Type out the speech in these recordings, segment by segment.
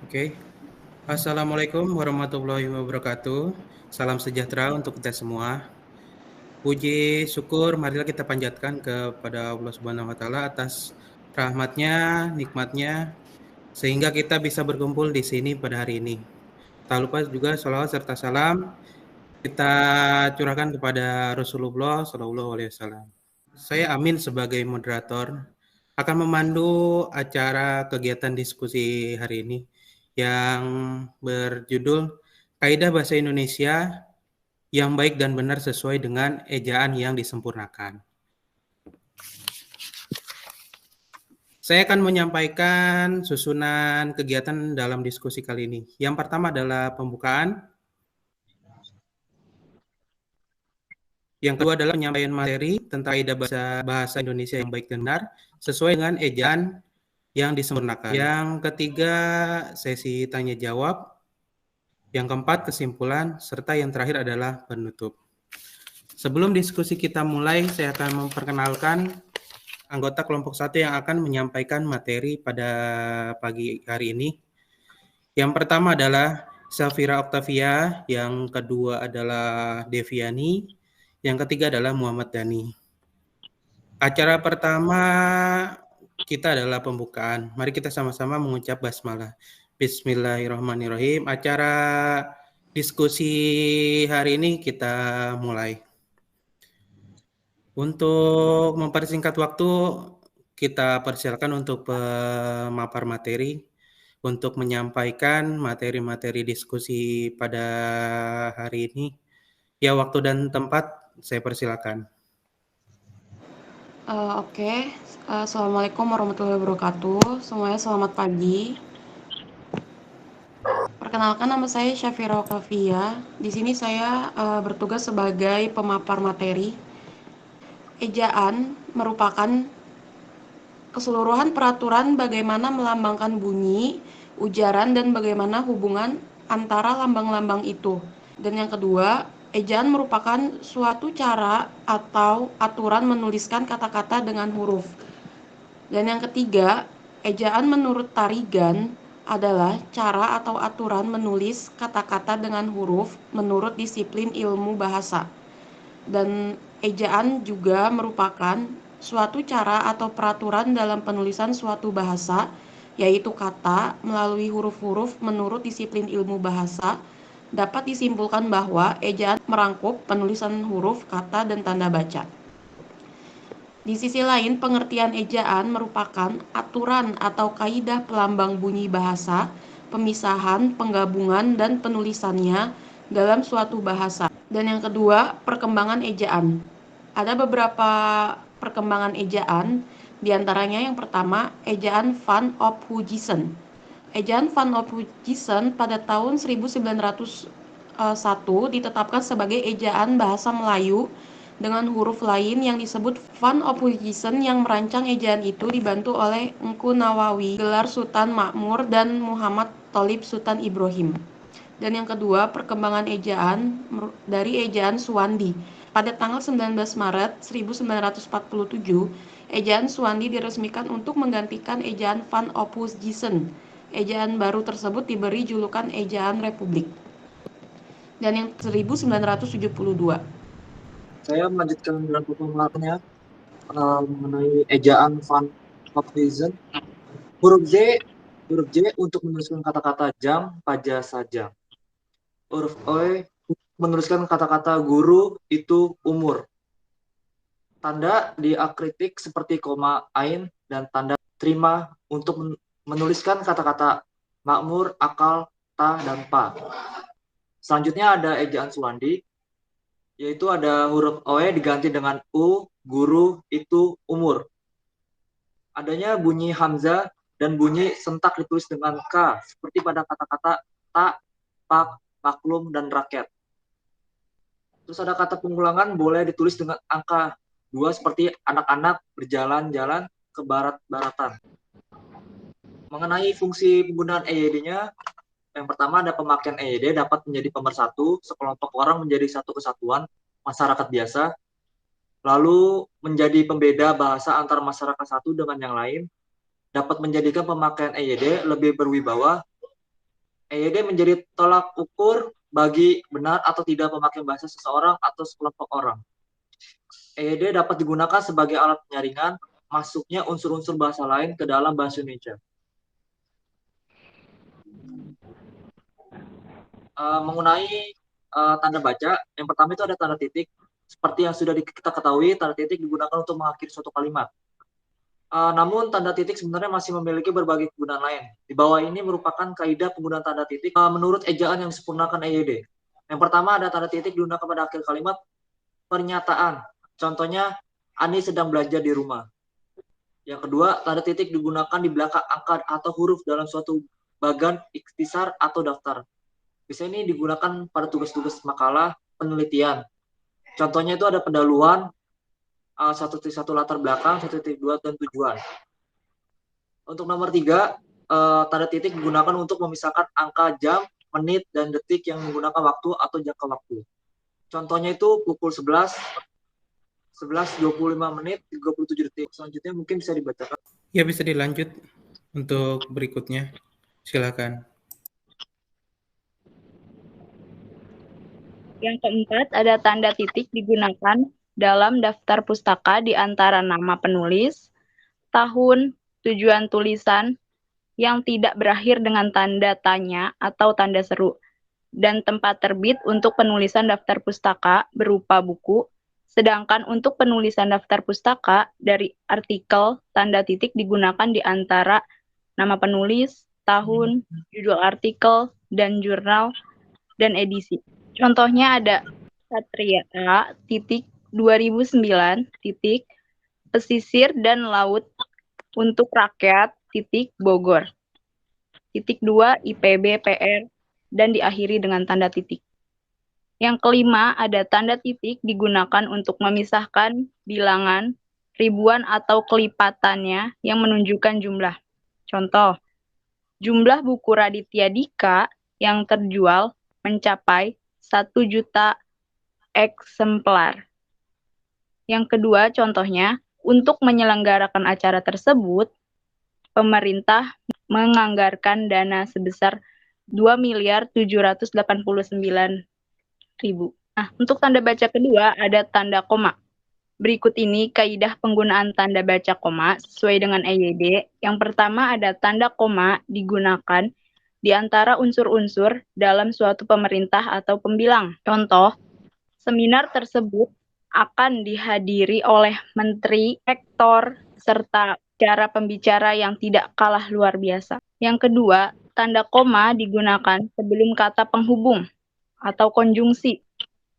Oke. Assalamualaikum warahmatullahi wabarakatuh. Salam sejahtera untuk kita semua. Puji syukur marilah kita panjatkan kepada Allah Subhanahu wa taala atas rahmatnya, nikmatnya sehingga kita bisa berkumpul di sini pada hari ini. Tak lupa juga sholawat serta salam kita curahkan kepada Rasulullah Shallallahu Alaihi Wasallam. Saya Amin sebagai moderator akan memandu acara kegiatan diskusi hari ini yang berjudul Kaidah Bahasa Indonesia yang baik dan benar sesuai dengan ejaan yang disempurnakan. Saya akan menyampaikan susunan kegiatan dalam diskusi kali ini. Yang pertama adalah pembukaan. Yang kedua adalah penyampaian materi tentang kaidah bahasa Indonesia yang baik dan benar sesuai dengan ejaan yang disempurnakan. Yang ketiga, sesi tanya jawab. Yang keempat, kesimpulan, serta yang terakhir adalah penutup. Sebelum diskusi kita mulai, saya akan memperkenalkan anggota kelompok 1 yang akan menyampaikan materi pada pagi hari ini. Yang pertama adalah Safira Octavia, yang kedua adalah Deviani, yang ketiga adalah Muhammad Dhani. Acara pertama kita adalah pembukaan. Mari kita sama-sama mengucap basmalah. Bismillahirrahmanirrahim. Acara diskusi hari ini kita mulai. Untuk mempersingkat waktu, kita persilakan untuk pemapar materi untuk menyampaikan materi-materi diskusi pada hari ini. Ya, waktu dan tempat saya persilakan. Oke. Assalamualaikum warahmatullahi wabarakatuh. Semuanya selamat pagi. Perkenalkan, nama saya Syafira Octavia. Di sini saya bertugas sebagai pemapar materi. Ejaan merupakan keseluruhan peraturan bagaimana melambangkan bunyi, ujaran, dan bagaimana hubungan antara lambang-lambang itu. Dan yang kedua, ejaan merupakan suatu cara atau aturan menuliskan kata-kata dengan huruf. Dan yang ketiga, ejaan menurut Tarigan adalah cara atau aturan menulis kata-kata dengan huruf menurut disiplin ilmu bahasa. Dan ejaan juga merupakan suatu cara atau peraturan dalam penulisan suatu bahasa, yaitu kata melalui huruf-huruf menurut disiplin ilmu bahasa. Dapat disimpulkan bahwa ejaan merangkup penulisan huruf, kata, dan tanda baca. Di sisi lain, pengertian ejaan merupakan aturan atau kaidah pelambang bunyi bahasa, pemisahan, penggabungan, dan penulisannya dalam suatu bahasa. Dan yang kedua, perkembangan ejaan. Ada beberapa perkembangan ejaan, diantaranya yang pertama, ejaan Van op Huijsen. Ejaan Van op Huijsen pada tahun 1901 ditetapkan sebagai ejaan bahasa Melayu dengan huruf lain yang disebut Van op Huijsen. Yang merancang ejaan itu dibantu oleh Engku Nawawi, gelar Sultan Makmur, dan Muhammad Tholib Sultan Ibrahim. Dan yang kedua, perkembangan ejaan dari ejaan Suwandi. Pada tanggal 19 Maret 1947, ejaan Suwandi diresmikan untuk menggantikan ejaan Van op Huijsen. Ejaan baru tersebut diberi julukan ejaan Republik. Dan yang 1972. Saya melanjutkan dengan pemaparannya mengenai ejaan Van op Huijsen. Huruf J untuk menuliskan kata-kata jam, paja, saja. Huruf O menuliskan kata-kata guru, itu, umur. Tanda diakritik seperti koma, ain, dan tanda terima untuk menuliskan kata-kata makmur, akal, ta, dan pa. Selanjutnya ada ejaan Suwandi, yaitu ada huruf OE diganti dengan U, guru, itu, umur. Adanya bunyi hamzah dan bunyi sentak ditulis dengan K, seperti pada kata-kata tak, pak, maklum, dan rakyat. Terus ada kata pengulangan boleh ditulis dengan angka 2, seperti anak-anak, berjalan-jalan, ke barat-baratan. Mengenai fungsi penggunaan EYD-nya, yang pertama ada pemakaian EYD dapat menjadi pemersatu, sekelompok orang menjadi satu kesatuan, masyarakat biasa, lalu menjadi pembeda bahasa antar masyarakat satu dengan yang lain, dapat menjadikan pemakaian EYD lebih berwibawa, EYD menjadi tolak ukur bagi benar atau tidak memakai bahasa seseorang atau sekelompok orang. EYD dapat digunakan sebagai alat penyaringan masuknya unsur-unsur bahasa lain ke dalam bahasa Indonesia. Mengenai tanda baca, yang pertama itu ada tanda titik. Seperti yang sudah kita ketahui, tanda titik digunakan untuk mengakhiri suatu kalimat. Namun tanda titik sebenarnya masih memiliki berbagai kegunaan lain. Di bawah ini merupakan kaidah penggunaan tanda titik menurut ejaan yang disempurnakan EYD. Yang pertama ada tanda titik digunakan pada akhir kalimat pernyataan. Contohnya, Ani sedang belajar di rumah. Yang kedua, tanda titik digunakan di belakang angka atau huruf dalam suatu bagan ikhtisar atau daftar. Biasanya ini digunakan pada tugas-tugas makalah penelitian. Contohnya itu ada pendahuluan, 1.1 latar belakang, 1.2 dan tujuan. Untuk nomor 3, tanda titik digunakan untuk memisahkan angka jam, menit, dan detik yang menggunakan waktu atau jangka waktu. Contohnya itu pukul 11, 11.25 menit, 37 detik. Selanjutnya mungkin bisa dibacakan. Ya, bisa dilanjut untuk berikutnya. Silakan. Yang keempat, ada tanda titik digunakan dalam daftar pustaka di antara nama penulis, tahun, tujuan tulisan, yang tidak berakhir dengan tanda tanya atau tanda seru, dan tempat terbit untuk penulisan daftar pustaka berupa buku, sedangkan untuk penulisan daftar pustaka dari artikel, tanda titik digunakan di antara nama penulis, tahun, judul artikel, dan jurnal, dan edisi. Contohnya ada Satria titik 2009 titik pesisir dan laut untuk rakyat titik Bogor titik 2 IPB PR dan diakhiri dengan tanda titik. Yang kelima ada tanda titik digunakan untuk memisahkan bilangan ribuan atau kelipatannya yang menunjukkan jumlah. Contoh, jumlah buku Raditya Dika yang terjual mencapai 1 juta eksemplar. Yang kedua, contohnya, untuk menyelenggarakan acara tersebut, pemerintah menganggarkan dana sebesar 2.789.000. Nah, untuk tanda baca kedua ada tanda koma. Berikut ini kaidah penggunaan tanda baca koma sesuai dengan EYD. Yang pertama ada tanda koma digunakan di antara unsur-unsur dalam suatu pemerintah atau pembilang. Contoh, seminar tersebut akan dihadiri oleh menteri, rektor, serta pembicara yang tidak kalah luar biasa. Yang kedua, tanda koma digunakan sebelum kata penghubung atau konjungsi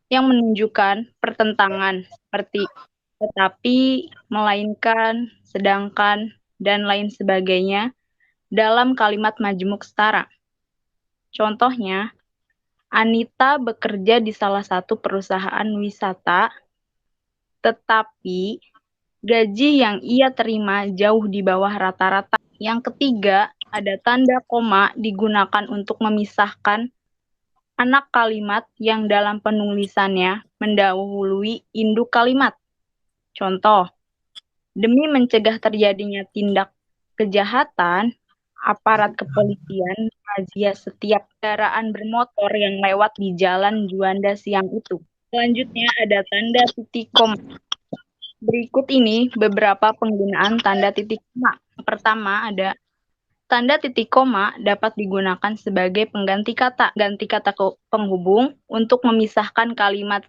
yang menunjukkan pertentangan seperti tetapi, melainkan, sedangkan, dan lain sebagainya dalam kalimat majmuk setara. Contohnya, Anita bekerja di salah satu perusahaan wisata, tetapi gaji yang ia terima jauh di bawah rata-rata. Yang ketiga, ada tanda koma digunakan untuk memisahkan anak kalimat yang dalam penulisannya mendahului induk kalimat. Contoh, demi mencegah terjadinya tindak kejahatan, aparat kepolisian razia setiap kendaraan bermotor yang lewat di jalan Juanda siang itu. Selanjutnya ada tanda titik koma. Berikut ini beberapa penggunaan tanda titik koma. Pertama ada tanda titik koma dapat digunakan sebagai pengganti kata penghubung untuk memisahkan kalimat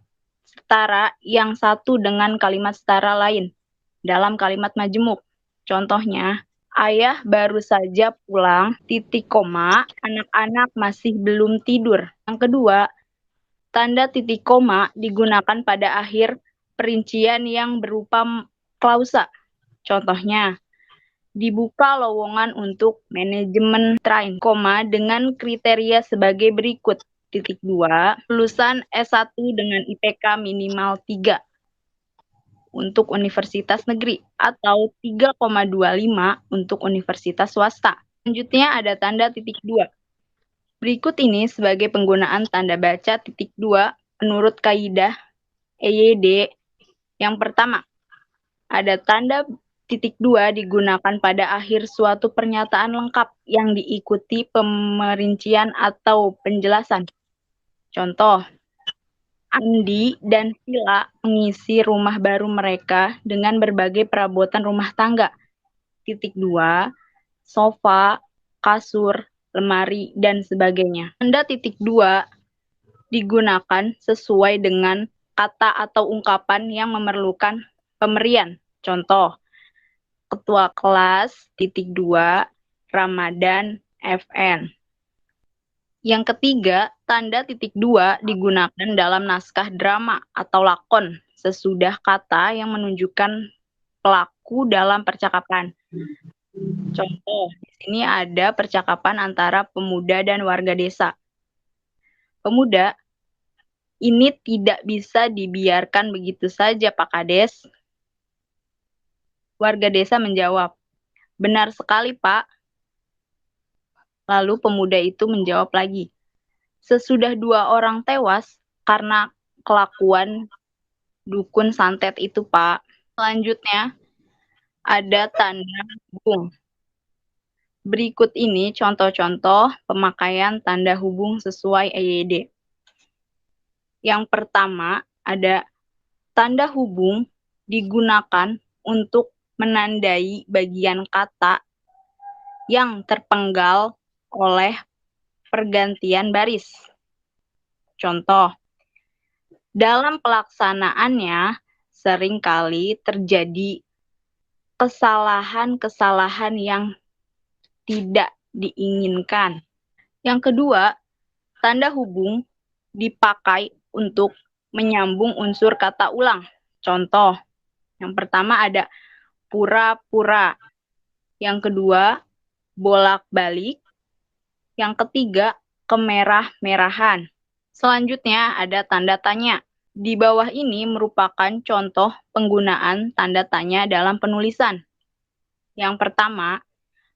setara yang satu dengan kalimat setara lain dalam kalimat majemuk. Contohnya, ayah baru saja pulang, titik koma, anak-anak masih belum tidur. Yang kedua, tanda titik koma digunakan pada akhir perincian yang berupa klausa. Contohnya, dibuka lowongan untuk manajemen train, koma, dengan kriteria sebagai berikut. Titik 2, lulusan S1 dengan IPK minimal 3 untuk universitas negeri atau 3,25 untuk universitas swasta. Selanjutnya ada tanda titik 2. Berikut ini sebagai penggunaan tanda baca titik 2 menurut kaidah EYD. Yang pertama, ada tanda titik 2 digunakan pada akhir suatu pernyataan lengkap yang diikuti pemerincian atau penjelasan. Contoh, Andi dan Sila mengisi rumah baru mereka dengan berbagai perabotan rumah tangga. Titik 2, sofa, kasur, lemari, dan sebagainya. Tanda titik 2 digunakan sesuai dengan kata atau ungkapan yang memerlukan pemberian. Contoh, ketua kelas, titik 2, Ramadan, FN. Yang ketiga, tanda titik 2 digunakan dalam naskah drama atau lakon sesudah kata yang menunjukkan pelaku dalam percakapan. Contoh, di sini ada percakapan antara pemuda dan warga desa. Pemuda, ini tidak bisa dibiarkan begitu saja, Pak Kades. Warga desa menjawab, benar sekali, Pak. Lalu pemuda itu menjawab lagi, sesudah 2 orang tewas karena kelakuan dukun santet itu, Pak. Selanjutnya, ada tanda hubung. Berikut ini contoh-contoh pemakaian tanda hubung sesuai EYD. Yang pertama, ada tanda hubung digunakan untuk menandai bagian kata yang terpenggal oleh pergantian baris. Contoh, dalam pelaksanaannya seringkali terjadi kesalahan-kesalahan yang tidak diinginkan. Yang kedua, tanda hubung dipakai untuk menyambung unsur kata ulang. Contoh, yang pertama ada pura-pura. Yang kedua, bolak-balik. Yang ketiga, kemerah-merahan. Selanjutnya ada tanda tanya. Di bawah ini merupakan contoh penggunaan tanda tanya dalam penulisan. Yang pertama,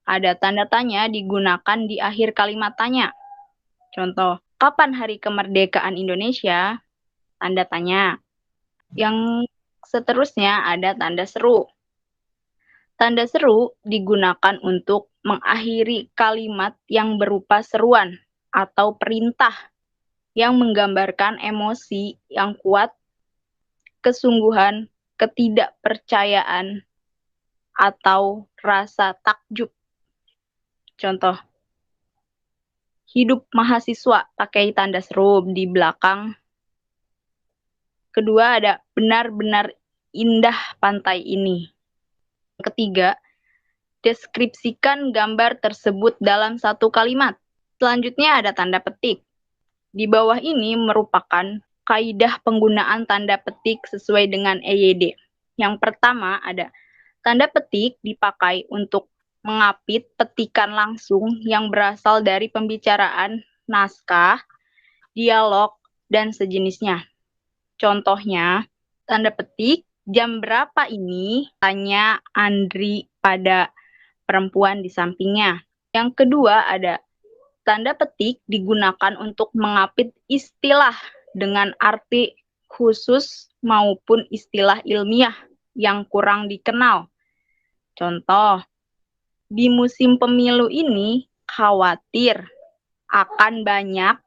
ada tanda tanya digunakan di akhir kalimat tanya. Contoh, kapan hari kemerdekaan Indonesia? Tanda tanya. Yang seterusnya ada tanda seru. Tanda seru digunakan untuk mengakhiri kalimat yang berupa seruan atau perintah yang menggambarkan emosi yang kuat, kesungguhan, ketidakpercayaan, atau rasa takjub. Contoh, hidup mahasiswa pakai tanda seru di belakang. Kedua ada benar-benar indah pantai ini. Ketiga, deskripsikan gambar tersebut dalam satu kalimat. Selanjutnya ada tanda petik. Di bawah ini merupakan kaidah penggunaan tanda petik sesuai dengan EYD. Yang pertama ada tanda petik dipakai untuk mengapit petikan langsung yang berasal dari pembicaraan, naskah, dialog, dan sejenisnya. Contohnya, tanda petik, jam berapa ini? Tanya Andri pada perempuan di sampingnya. Yang kedua ada tanda petik digunakan untuk mengapit istilah dengan arti khusus maupun istilah ilmiah yang kurang dikenal. Contoh, di musim pemilu ini khawatir akan banyak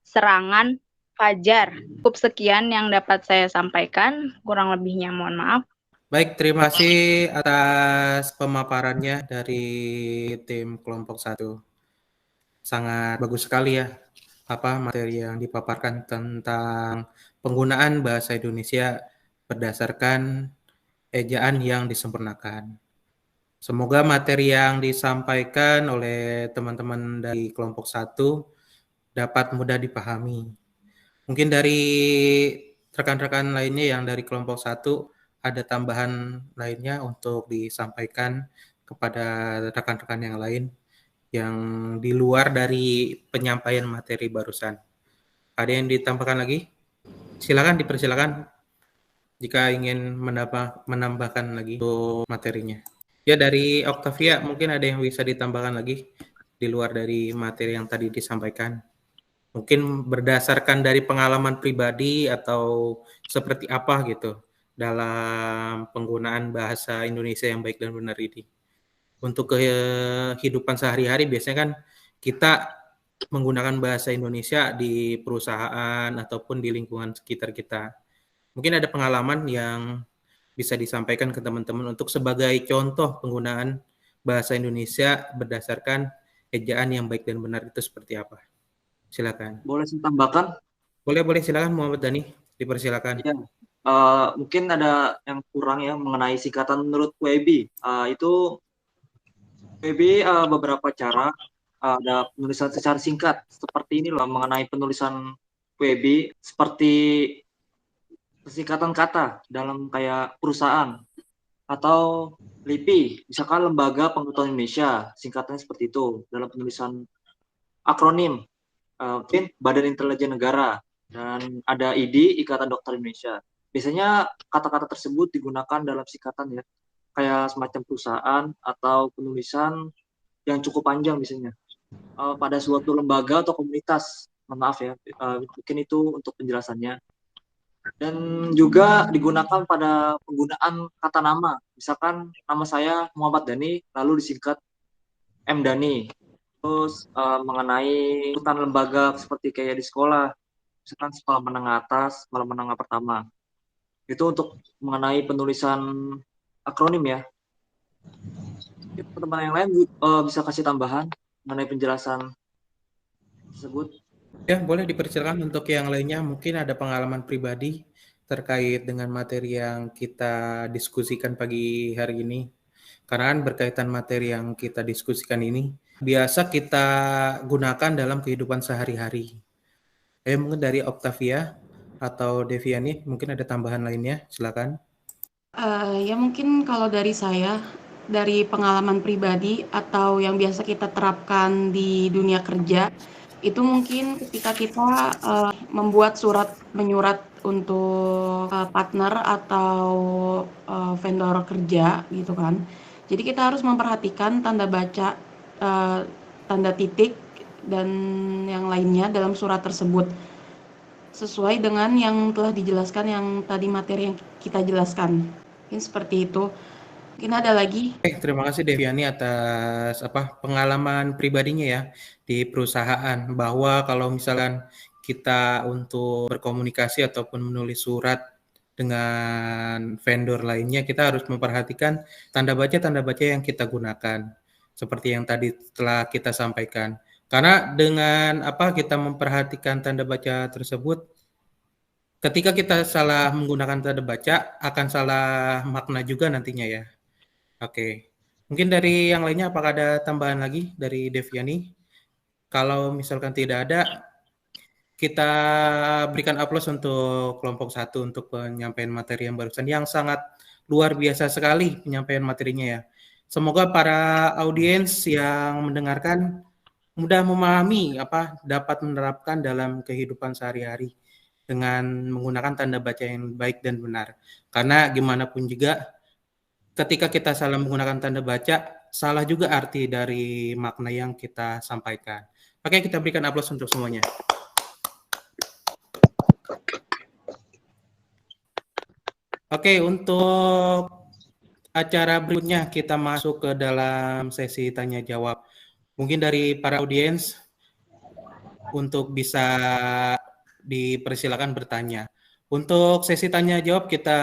serangan fajar. Cukup sekian yang dapat saya sampaikan, kurang lebihnya mohon maaf. Baik, terima kasih atas pemaparannya dari tim kelompok 1. Sangat bagus sekali ya materi yang dipaparkan tentang penggunaan bahasa Indonesia berdasarkan ejaan yang disempurnakan. Semoga materi yang disampaikan oleh teman-teman dari kelompok 1 dapat mudah dipahami. Mungkin dari rekan-rekan lainnya yang dari kelompok 1 ada tambahan lainnya untuk disampaikan kepada rekan-rekan yang lain yang di luar dari penyampaian materi barusan. Ada yang ditambahkan lagi? Silakan, dipersilakan jika ingin menambahkan lagi untuk materinya. Ya, dari Octavia mungkin ada yang bisa ditambahkan lagi di luar dari materi yang tadi disampaikan. Mungkin berdasarkan dari pengalaman pribadi atau seperti apa gitu dalam penggunaan bahasa Indonesia yang baik dan benar ini. Untuk kehidupan sehari-hari biasanya kan kita menggunakan bahasa Indonesia di perusahaan ataupun di lingkungan sekitar kita. Mungkin ada pengalaman yang bisa disampaikan ke teman-teman untuk sebagai contoh penggunaan bahasa Indonesia berdasarkan ejaan yang baik dan benar itu seperti apa? Silakan. Boleh saya tambahkan? Boleh, silakan Muhammad Dhani, dipersilakan. Ya. Mungkin ada yang kurang ya mengenai singkatan menurut WEBI. Itu WEBI beberapa cara, ada penulisan secara singkat seperti ini loh mengenai penulisan WEBI seperti singkatan kata dalam kayak perusahaan atau LIPI, misalkan Lembaga Pengetahuan Indonesia, singkatannya seperti itu dalam penulisan akronim, mungkin Badan Intelijen Negara, dan ada ID, Ikatan Dokter Indonesia. Biasanya kata-kata tersebut digunakan dalam singkatan ya, kayak semacam perusahaan atau penulisan yang cukup panjang biasanya pada suatu lembaga atau komunitas. Maaf ya, mungkin itu untuk penjelasannya. Dan juga digunakan pada penggunaan kata nama. Misalkan nama saya Muhammad Dhani, lalu disingkat M. Dhani. Terus mengenai urutan lembaga seperti kayak di sekolah, misalkan sekolah menengah atas, sekolah menengah pertama. Itu untuk mengenai penulisan akronim ya. Teman-teman yang lain bisa kasih tambahan mengenai penjelasan tersebut. Ya, boleh dipersilakan untuk yang lainnya. Mungkin ada pengalaman pribadi terkait dengan materi yang kita diskusikan pagi hari ini. Karena kan berkaitan materi yang kita diskusikan ini, biasa kita gunakan dalam kehidupan sehari-hari. Mungkin dari Octavia atau Deviani, mungkin ada tambahan lainnya, silakan. Ya mungkin kalau dari saya, dari pengalaman pribadi atau yang biasa kita terapkan di dunia kerja, itu mungkin ketika kita membuat menyurat untuk partner atau vendor kerja gitu kan. Jadi kita harus memperhatikan tanda baca, tanda titik dan yang lainnya dalam surat tersebut sesuai dengan yang telah dijelaskan yang tadi materi yang kita jelaskan. Mungkin seperti itu. Mungkin ada lagi. Terima kasih Deviani atas pengalaman pribadinya ya di perusahaan, bahwa kalau misalkan kita untuk berkomunikasi ataupun menulis surat dengan vendor lainnya, kita harus memperhatikan tanda baca yang kita gunakan seperti yang tadi telah kita sampaikan. Karena dengan kita memperhatikan tanda baca tersebut, ketika kita salah menggunakan tanda baca akan salah makna juga nantinya ya. Oke, mungkin dari yang lainnya apakah ada tambahan lagi dari Deviani? Kalau misalkan tidak ada, kita berikan aplaus untuk kelompok 1 untuk penyampaian materi yang barusan, yang sangat luar biasa sekali penyampaian materinya ya. Semoga para audiens yang mendengarkan mudah memahami dapat menerapkan dalam kehidupan sehari-hari dengan menggunakan tanda baca yang baik dan benar. Karena gimana pun juga, ketika kita salah menggunakan tanda baca, salah juga arti dari makna yang kita sampaikan. Oke, kita berikan aplaus untuk semuanya. Oke, untuk acara berikutnya kita masuk ke dalam sesi tanya jawab. Mungkin dari para audiens untuk bisa dipersilakan bertanya. Untuk sesi tanya jawab kita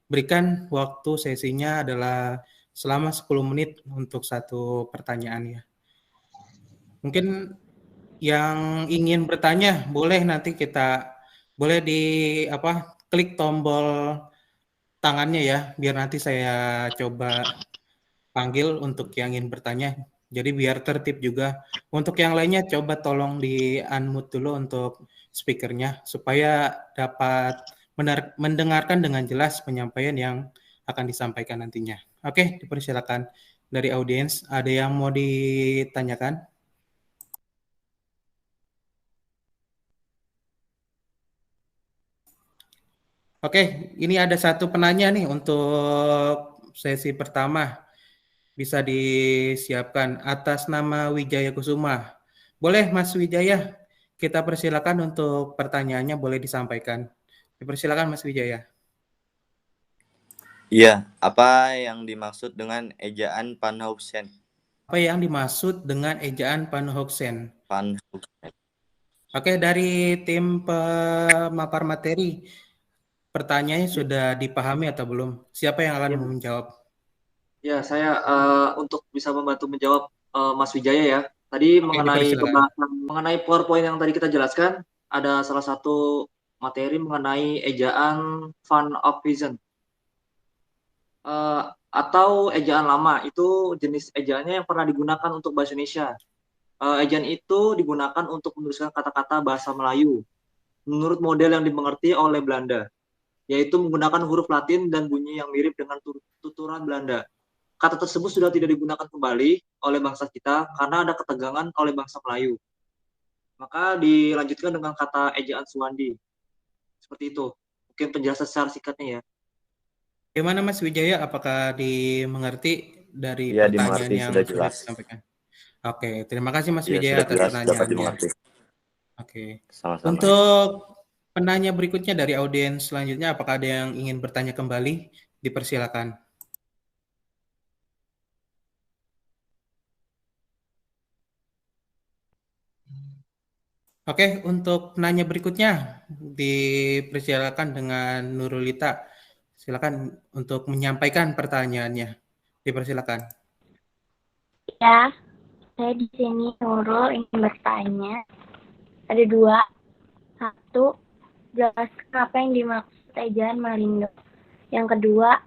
berikan waktu sesinya adalah selama 10 menit untuk satu pertanyaan ya. Mungkin yang ingin bertanya boleh nanti boleh klik tombol tangannya ya, biar nanti saya coba panggil untuk yang ingin bertanya. Jadi biar tertib juga. Untuk yang lainnya coba tolong di unmute dulu untuk speakernya supaya dapat mendengarkan dengan jelas penyampaian yang akan disampaikan nantinya. Oke, dipersilakan dari audiens. Ada yang mau ditanyakan? Oke, ini ada satu penanya nih untuk sesi pertama. Bisa disiapkan atas nama Wijaya Kusuma. Boleh Mas Wijaya, kita persilakan untuk pertanyaannya boleh disampaikan. Dipersilakan Mas Wijaya. Iya, apa yang dimaksud dengan ejaan Panhausen? Apa yang dimaksud dengan ejaan Panhausen? Panhausen. Oke, dari tim pemapar materi, pertanyaannya sudah dipahami atau belum? Siapa yang akan Ya, menjawab? ya saya untuk bisa membantu menjawab Mas Wijaya ya. Tadi Oke, mengenai dipersilakan. pembahasan mengenai PowerPoint yang tadi kita jelaskan, ada salah satu materi mengenai ejaan Van Ophuizen. Atau ejaan lama, itu jenis ejaannya yang pernah digunakan untuk bahasa Indonesia. Ejaan itu digunakan untuk menuliskan kata-kata bahasa Melayu menurut model yang dimengerti oleh Belanda, yaitu menggunakan huruf Latin dan bunyi yang mirip dengan tuturan Belanda. Kata tersebut sudah tidak digunakan kembali oleh bangsa kita karena ada ketegangan oleh bangsa Melayu. Maka dilanjutkan dengan kata ejaan Suwandi. Seperti itu. Mungkin penjelasan secara singkatnya ya. Bagaimana Mas Wijaya? Apakah dimengerti dari Iya, pertanyaan dimengerti, yang sudah sudah jelas. disampaikan? Oke, terima kasih Mas Iya, Wijaya sudah atas jelas, dapat pertanyaannya. dimengerti. Oke. Sama-sama. Untuk penanya berikutnya dari audiens selanjutnya, apakah ada yang ingin bertanya kembali? Dipersilakan. Oke, untuk penanya berikutnya dipersilakan dengan Nurulita. Silakan untuk menyampaikan pertanyaannya. Dipersilakan. Ya, saya di sini Nurul ingin bertanya. Ada dua. Satu, jelaskan apa yang dimaksud ejaan Malindo. Yang kedua,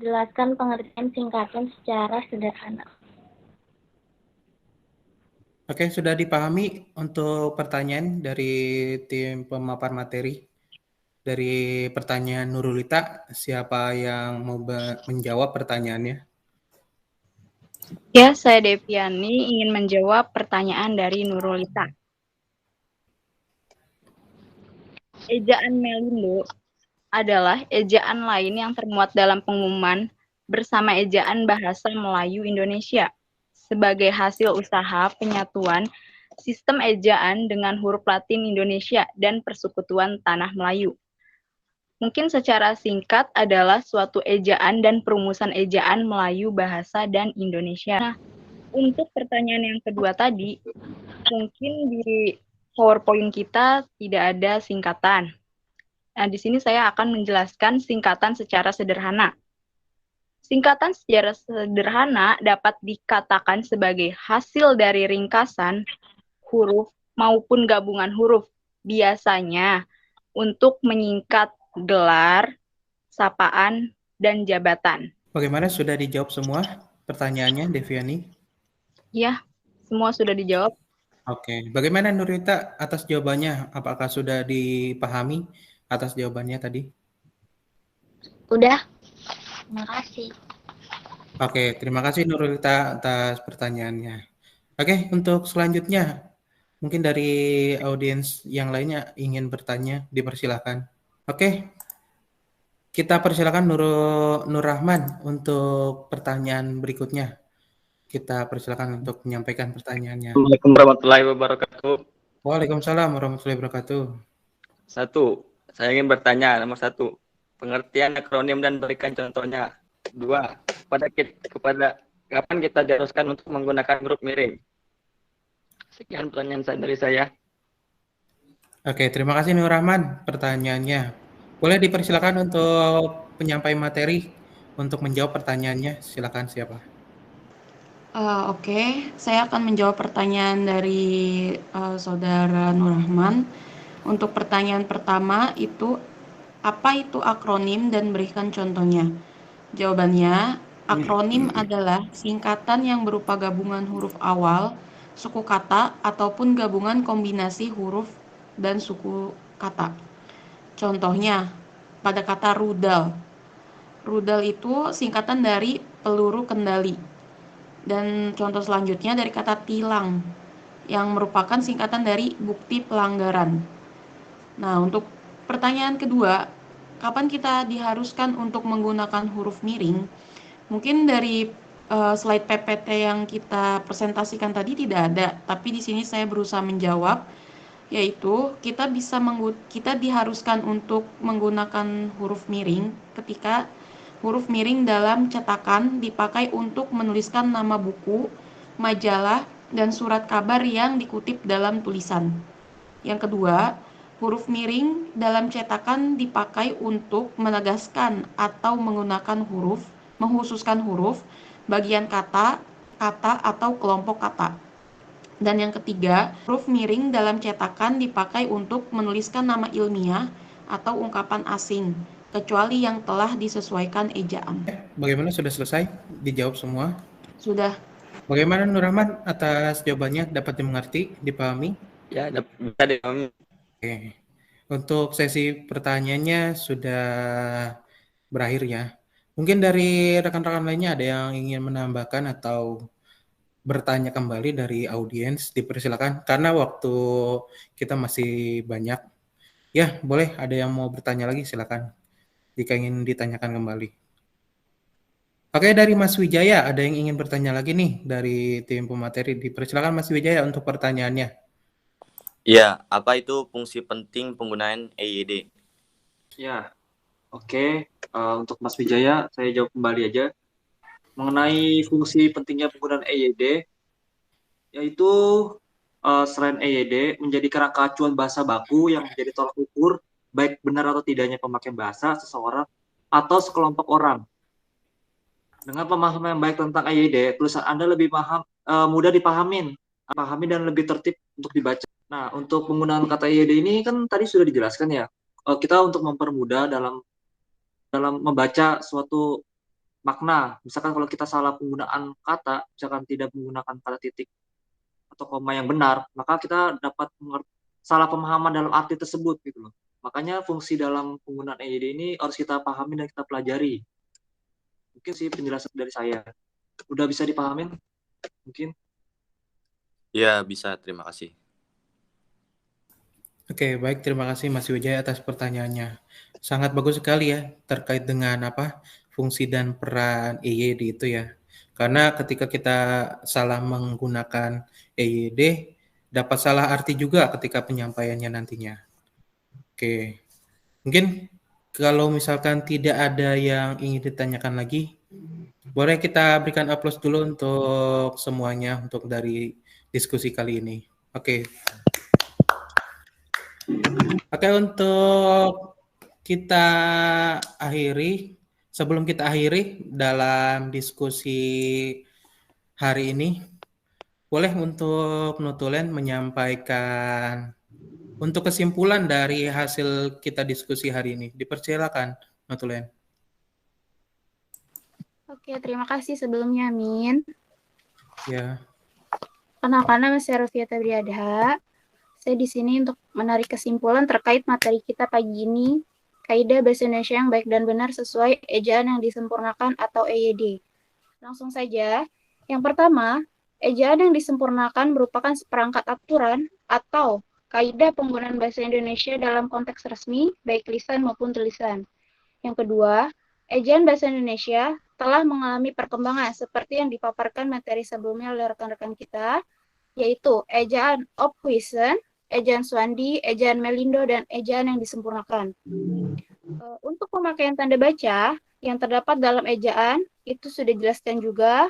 jelaskan pengertian singkatan secara sederhana. Oke, sudah dipahami untuk pertanyaan dari tim pemapar materi. Dari pertanyaan Nurulita, siapa yang mau menjawab pertanyaannya? Ya, saya Deviani ingin menjawab pertanyaan dari Nurulita. Ejaan Melindo adalah ejaan lain yang termuat dalam pengumuman bersama ejaan bahasa Melayu Indonesia sebagai hasil usaha penyatuan sistem ejaan dengan huruf Latin Indonesia dan persekutuan Tanah Melayu. Mungkin secara singkat adalah suatu ejaan dan perumusan ejaan Melayu bahasa dan Indonesia. Nah, untuk pertanyaan yang kedua tadi, mungkin di PowerPoint kita tidak ada singkatan. Nah, di sini saya akan menjelaskan singkatan secara sederhana. Singkatan secara sederhana dapat dikatakan sebagai hasil dari ringkasan huruf maupun gabungan huruf, biasanya untuk menyingkat gelar, sapaan, dan jabatan. Bagaimana, sudah dijawab semua pertanyaannya, Deviani? Ya, semua sudah dijawab. Oke, bagaimana Nurita atas jawabannya? Apakah sudah dipahami atas jawabannya tadi? Udah, terima kasih. Oke, terima kasih Nurita atas pertanyaannya. Oke, untuk selanjutnya, mungkin dari audiens yang lainnya ingin bertanya, dipersilakan. Oke, kita persilakan Nur Rahman untuk pertanyaan berikutnya. Kita persilakan untuk menyampaikan pertanyaannya. Assalamualaikum warahmatullahi wabarakatuh. Waalaikumsalam warahmatullahi wabarakatuh. Satu, saya ingin bertanya. Nomor satu, pengertian akronim dan berikan contohnya. Dua, kepada kapan kita diharuskan untuk menggunakan huruf miring? Sekian pertanyaan dari saya. Oke, terima kasih Nur Rahman pertanyaannya. Boleh dipersilakan untuk penyampai materi untuk menjawab pertanyaannya. Silakan siapa? Oke, saya akan menjawab pertanyaan dari saudara Nur Rahman. Untuk pertanyaan pertama itu, apa itu akronim dan berikan contohnya? Jawabannya, akronim adalah singkatan yang berupa gabungan huruf awal, suku kata, ataupun gabungan kombinasi huruf dan suku kata. Contohnya, pada kata rudal. Rudal itu singkatan dari peluru kendali. Dan contoh selanjutnya dari kata tilang, yang merupakan singkatan dari bukti pelanggaran. Nah, untuk pertanyaan kedua, kapan kita diharuskan untuk menggunakan huruf miring? Mungkin dari slide PPT yang kita presentasikan tadi tidak ada, tapi di sini saya berusaha menjawab, yaitu kita diharuskan untuk menggunakan huruf miring ketika huruf miring dalam cetakan dipakai untuk menuliskan nama buku, majalah, dan surat kabar yang dikutip dalam tulisan. Yang kedua, huruf miring dalam cetakan dipakai untuk menegaskan atau menghususkan huruf, bagian kata, atau kelompok kata. Dan yang ketiga, huruf miring dalam cetakan dipakai untuk menuliskan nama ilmiah atau ungkapan asing, kecuali yang telah disesuaikan ejaan. Bagaimana, sudah selesai? Dijawab semua? Sudah. Bagaimana Nur Rahman atas jawabannya? Dapat dimengerti, dipahami? Ya, bisa dipahami. Oke. Untuk sesi pertanyaannya sudah berakhir ya. Mungkin dari rekan-rekan lainnya ada yang ingin menambahkan atau bertanya kembali dari audiens, dipersilakan. Karena waktu kita masih banyak. Ya, boleh, ada yang mau bertanya lagi, silakan. Jika ingin ditanyakan kembali. Oke, dari Mas Wijaya, ada yang ingin bertanya lagi nih dari tim pemateri. Dipersilakan Mas Wijaya untuk pertanyaannya. Ya, apa itu fungsi penting penggunaan EYD? Ya, oke. Untuk Mas Wijaya, saya jawab kembali aja. Mengenai fungsi pentingnya penggunaan EYD, yaitu selain EYD menjadi kerangka acuan bahasa baku yang menjadi tolak ukur baik benar atau tidaknya pemakaian bahasa seseorang atau sekelompok orang. Dengan pemahaman yang baik tentang EYD, tulisan Anda lebih mudah dipahami dan lebih tertib untuk dibaca. Nah, untuk penggunaan kata EYD ini kan tadi sudah dijelaskan ya. Kita untuk mempermudah dalam membaca suatu makna. Misalkan kalau kita salah penggunaan kata, misalkan tidak menggunakan kata titik atau koma yang benar, maka kita dapat salah pemahaman dalam arti tersebut gitu loh. Makanya fungsi dalam penggunaan EYD ini harus kita pahami dan kita pelajari. Mungkin sih penjelasan dari saya. Udah bisa dipahamin? Mungkin. Ya, bisa. Terima kasih. Oke, baik. Terima kasih Mas Wijaya atas pertanyaannya. Sangat bagus sekali ya terkait dengan fungsi dan peran EYD itu ya. Karena ketika kita salah menggunakan EYD, dapat salah arti juga ketika penyampaiannya nantinya. Oke, mungkin kalau misalkan tidak ada yang ingin ditanyakan lagi, boleh kita berikan aplaus dulu untuk semuanya untuk dari diskusi kali ini. Oke. Oke, untuk kita akhiri, sebelum kita akhiri dalam diskusi hari ini, boleh untuk Nutulen menyampaikan untuk kesimpulan dari hasil kita diskusi hari ini. Dipersilakan, Nutulen. Oke, terima kasih sebelumnya, Min. Ya. Kenalkan, nama saya Rofia Tabriadha. Saya di sini untuk menarik kesimpulan terkait materi kita pagi ini, Kaidah Bahasa Indonesia yang Baik dan Benar sesuai Ejaan yang Disempurnakan atau EYD. Langsung saja. Yang pertama, ejaan yang disempurnakan merupakan seperangkat aturan atau kaidah penggunaan bahasa Indonesia dalam konteks resmi, baik lisan maupun tulisan. Yang kedua, ejaan bahasa Indonesia telah mengalami perkembangan seperti yang dipaparkan materi sebelumnya oleh rekan-rekan kita, yaitu ejaan Opuisen, ejaan Swandi, ejaan Melindo, dan ejaan yang disempurnakan. Untuk pemakaian tanda baca yang terdapat dalam ejaan, itu sudah dijelaskan juga,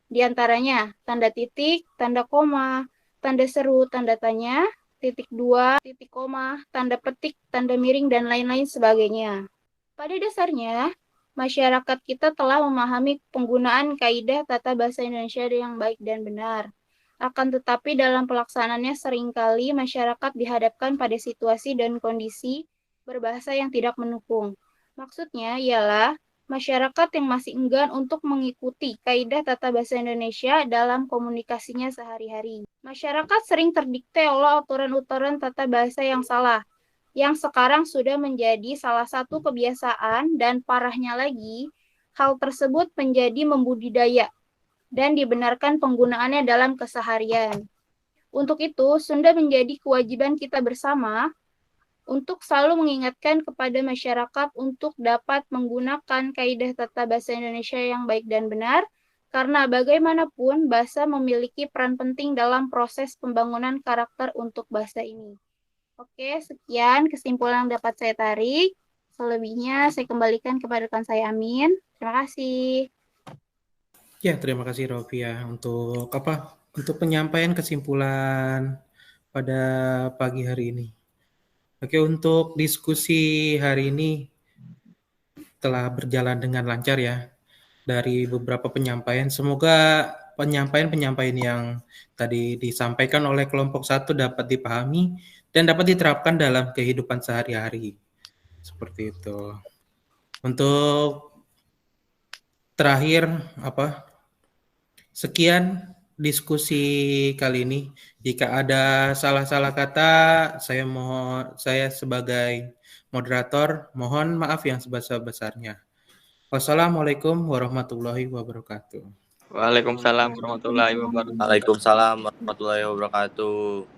di antaranya tanda titik, tanda koma, tanda seru, tanda tanya, titik dua, titik koma, tanda petik, tanda miring, dan lain-lain sebagainya. Pada dasarnya, masyarakat kita telah memahami penggunaan kaidah tata bahasa Indonesia yang baik dan benar. Akan tetapi dalam pelaksanaannya seringkali masyarakat dihadapkan pada situasi dan kondisi berbahasa yang tidak mendukung. Maksudnya ialah masyarakat yang masih enggan untuk mengikuti kaidah tata bahasa Indonesia dalam komunikasinya sehari-hari. Masyarakat sering terdikte oleh aturan-aturan tata bahasa yang salah, yang sekarang sudah menjadi salah satu kebiasaan dan parahnya lagi, hal tersebut menjadi membudidaya dan dibenarkan penggunaannya dalam keseharian. Untuk itu, sudah menjadi kewajiban kita bersama untuk selalu mengingatkan kepada masyarakat untuk dapat menggunakan kaidah tata bahasa Indonesia yang baik dan benar, karena bagaimanapun bahasa memiliki peran penting dalam proses pembangunan karakter untuk bahasa ini. Oke, sekian kesimpulan yang dapat saya tarik. Selebihnya saya kembalikan kepada rekan saya Amin. Terima kasih. Ya, terima kasih Rovia untuk penyampaian kesimpulan pada pagi hari ini. Oke, untuk diskusi hari ini telah berjalan dengan lancar ya. Dari beberapa penyampaian, semoga penyampaian-penyampaian yang tadi disampaikan oleh kelompok 1 dapat dipahami dan dapat diterapkan dalam kehidupan sehari-hari. Seperti itu. Untuk terakhir sekian diskusi kali ini. Jika ada salah-salah kata, saya sebagai moderator mohon maaf yang sebesar-besarnya. Wassalamualaikum warahmatullahi wabarakatuh. Waalaikumsalam warahmatullahi wabarakatuh. Waalaikumsalam warahmatullahi wabarakatuh.